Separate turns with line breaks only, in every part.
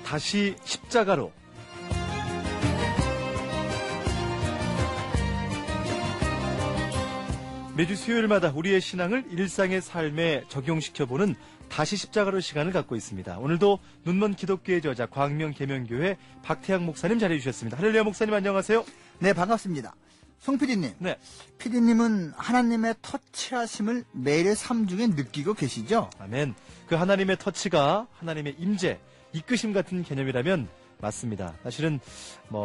다시 십자가로. 매주 수요일마다 우리의 신앙을 일상의 삶에 적용시켜보는 다시 십자가로 시간을 갖고 있습니다. 오늘도 눈먼 기독교의 저자 광명계명교회 박태양 목사님 자리해 주셨습니다. 할렐루야 목사님 안녕하세요.
네, 반갑습니다. 송 PD님.
네.
PD님은 하나님의 터치하심을 매일의 삶 중에 느끼고 계시죠?
아멘. 그 하나님의 터치가 하나님의 임재, 이끄심 같은 개념이라면 맞습니다. 사실은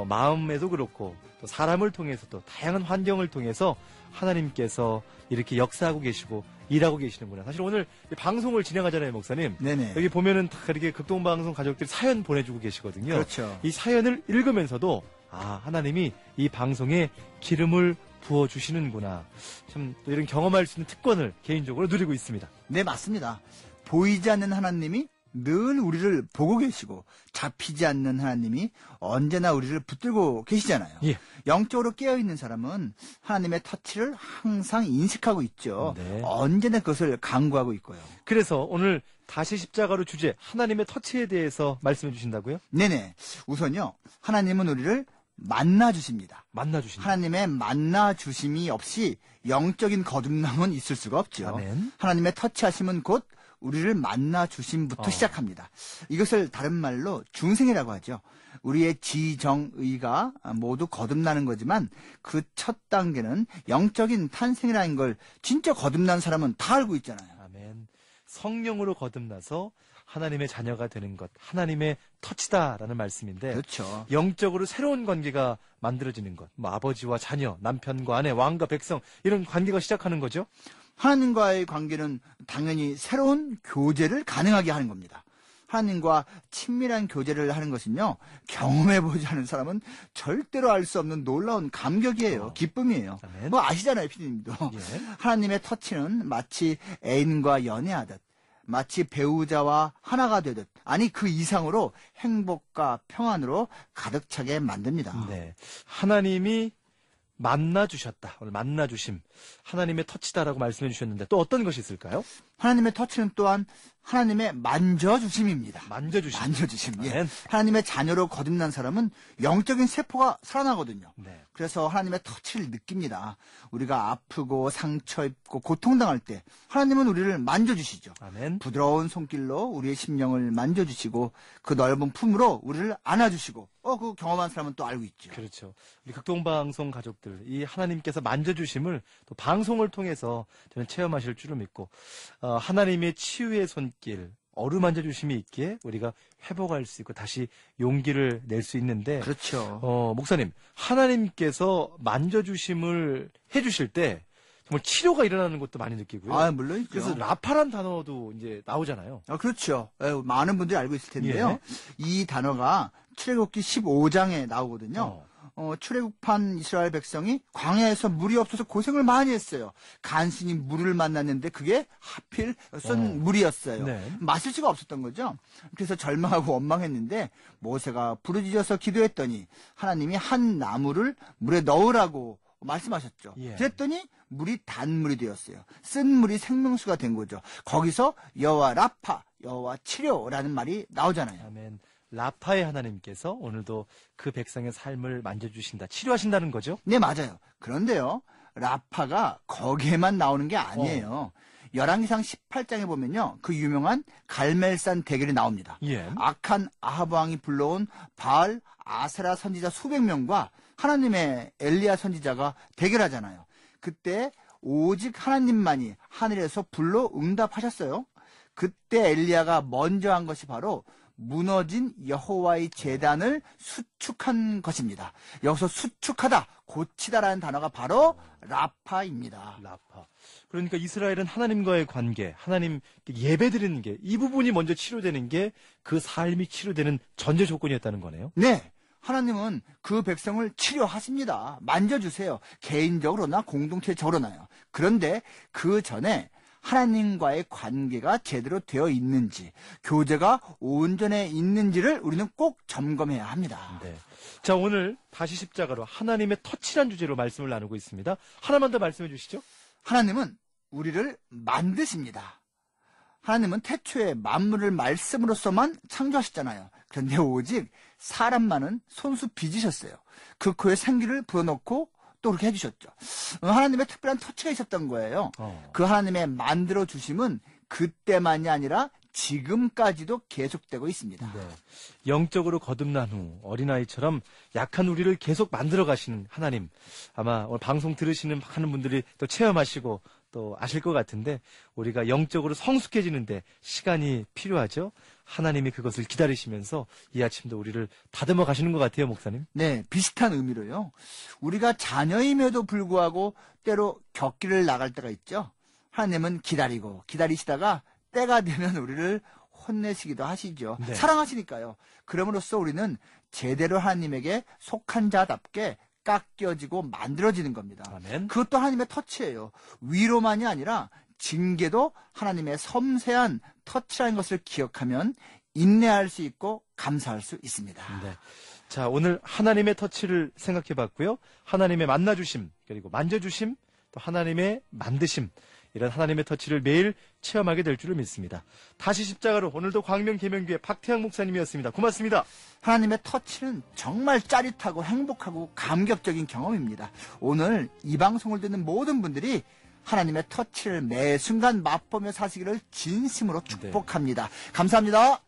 마음에도 그렇고 또 사람을 통해서 또 다양한 환경을 통해서 하나님께서 이렇게 역사하고 계시고 일하고 계시는구나. 사실 오늘 방송을 진행하잖아요, 목사님.
네네.
여기 보면은 다 이렇게 극동방송 가족들이 사연 보내주고 계시거든요.
그렇죠.
이 사연을 읽으면서도 하나님이 이 방송에 기름을 부어주시는구나. 참 또 이런 경험할 수 있는 특권을 개인적으로 누리고 있습니다.
네, 맞습니다. 보이지 않는 하나님이 늘 우리를 보고 계시고 잡히지 않는 하나님이 언제나 우리를 붙들고 계시잖아요.
예.
영적으로 깨어있는 사람은 하나님의 터치를 항상 인식하고 있죠.
네.
언제나 그것을 간구하고 있고요.
그래서 오늘 다시 십자가로 주제 하나님의 터치에 대해서 말씀해 주신다고요?
네네. 우선요, 하나님은 우리를 만나주십니다.
만나주신다.
하나님의 만나주심이 없이 영적인 거듭남은 있을 수가 없죠.
아멘.
하나님의 터치하심은 곧 우리를 만나주심부터 시작합니다. 이것을 다른 말로 중생이라고 하죠. 우리의 지정의가 모두 거듭나는 거지만 그 첫 단계는 영적인 탄생이라는 걸 진짜 거듭난 사람은 다 알고 있잖아요.
아멘. 성령으로 거듭나서 하나님의 자녀가 되는 것, 하나님의 터치다라는 말씀인데,
그렇죠.
영적으로 새로운 관계가 만들어지는 것, 아버지와 자녀, 남편과 아내, 왕과 백성 이런 관계가 시작하는 거죠.
하나님과의 관계는 당연히 새로운 교제를 가능하게 하는 겁니다. 하나님과 친밀한 교제를 하는 것은요, 경험해보지 않은 사람은 절대로 알 수 없는 놀라운 감격이에요. 기쁨이에요.
아멘.
아시잖아요, 피디님도.
예.
하나님의 터치는 마치 애인과 연애하듯, 마치 배우자와 하나가 되듯, 아니 그 이상으로 행복과 평안으로 가득 차게 만듭니다.
네. 하나님이 만나주셨다. 오늘 만나주심. 하나님의 터치다라고 말씀해 주셨는데 또 어떤 것이 있을까요?
하나님의 터치는 또한 하나님의 만져주심입니다.
만져주심.
만져주심. 예.
아멘.
하나님의 자녀로 거듭난 사람은 영적인 세포가 살아나거든요.
네.
그래서 하나님의 터치를 느낍니다. 우리가 아프고 상처 입고 고통당할 때 하나님은 우리를 만져주시죠.
아멘.
부드러운 손길로 우리의 심령을 만져주시고 그 넓은 품으로 우리를 안아주시고 그 경험한 사람은 또 알고 있죠.
그렇죠. 우리 극동방송 가족들, 이 하나님께서 만져주심을 또 방송을 통해서 저는 체험하실 줄을 믿고, 하나님의 치유의 손길, 어루만져 주심이 있기에 우리가 회복할 수 있고 다시 용기를 낼 수 있는데,
그렇죠.
목사님, 하나님께서 만져주심을 해주실 때 정말 치료가 일어나는 것도 많이 느끼고요.
물론이죠.
그래서 라파란 단어도 이제 나오잖아요.
그렇죠. 많은 분들이 알고 있을 텐데요.
예.
이 단어가 출애굽기 15장에 나오거든요. 출애굽한 이스라엘 백성이 광야에서 물이 없어서 고생을 많이 했어요. 간신히 물을 만났는데 그게 하필 쓴 물이었어요.
네.
마실 수가 없었던 거죠. 그래서 절망하고 원망했는데 모세가 부르짖어서 기도했더니 하나님이 한 나무를 물에 넣으라고 말씀하셨죠.
예.
그랬더니 물이 단물이 되었어요. 쓴 물이 생명수가 된 거죠. 거기서 여호와 라파, 여호와 치료라는 말이 나오잖아요.
아멘. 라파의 하나님께서 오늘도 그 백성의 삶을 만져주신다, 치료하신다는 거죠?
네, 맞아요. 그런데요, 라파가 거기에만 나오는 게 아니에요. 열왕기상 18장에 보면요, 그 유명한 갈멜산 대결이 나옵니다.
예.
악한 아합 왕이 불러온 바알 아세라 선지자 수백 명과 하나님의 엘리야 선지자가 대결하잖아요. 그때 오직 하나님만이 하늘에서 불로 응답하셨어요. 그때 엘리야가 먼저 한 것이 바로 무너진 여호와의 제단을 수축한 것입니다. 여기서 수축하다, 고치다라는 단어가 바로 라파입니다.
라파. 그러니까 이스라엘은 하나님과의 관계, 하나님 예배드리는 게, 이 부분이 먼저 치료되는 게 그 삶이 치료되는 전제 조건이었다는 거네요.
네. 하나님은 그 백성을 치료하십니다. 만져주세요. 개인적으로나 공동체적으로나요. 그런데 그 전에 하나님과의 관계가 제대로 되어 있는지, 교제가 온전해 있는지를 우리는 꼭 점검해야 합니다.
네. 자, 오늘 다시 십자가로 하나님의 터치란 주제로 말씀을 나누고 있습니다. 하나만 더 말씀해 주시죠.
하나님은 우리를 만드십니다. 하나님은 태초에 만물을 말씀으로서만 창조하셨잖아요. 그런데 오직 사람만은 손수 빚으셨어요. 그 코에 생기를 불어넣고 또 그렇게 해주셨죠. 하나님의 특별한 터치가 있었던 거예요. 그 하나님의 만들어 주심은 그때만이 아니라 지금까지도 계속되고 있습니다.
네. 영적으로 거듭난 후 어린아이처럼 약한 우리를 계속 만들어 가시는 하나님. 아마 오늘 방송 들으시는 많은 분들이 또 체험하시고 또 아실 것 같은데 우리가 영적으로 성숙해지는데 시간이 필요하죠. 하나님이 그것을 기다리시면서 이 아침도 우리를 다듬어 가시는 것 같아요, 목사님.
네, 비슷한 의미로요. 우리가 자녀임에도 불구하고 때로 격기를 나갈 때가 있죠. 하나님은 기다리시다가 때가 되면 우리를 혼내시기도 하시죠.
네.
사랑하시니까요. 그럼으로써 우리는 제대로 하나님에게 속한 자답게 깎여지고 만들어지는 겁니다.
아멘.
그것도 하나님의 터치예요. 위로만이 아니라 징계도 하나님의 섬세한 터치라는 것을 기억하면 인내할 수 있고 감사할 수 있습니다.
네. 자, 오늘 하나님의 터치를 생각해 봤고요. 하나님의 만나주심, 그리고 만져주심, 또 하나님의 만드심, 이런 하나님의 터치를 매일 체험하게 될 줄을 믿습니다. 다시 십자가로 오늘도 광명계명교회 박태양 목사님이었습니다. 고맙습니다.
하나님의 터치는 정말 짜릿하고 행복하고 감격적인 경험입니다. 오늘 이 방송을 듣는 모든 분들이 하나님의 터치를 매 순간 맛보며 사시기를 진심으로 축복합니다. 감사합니다.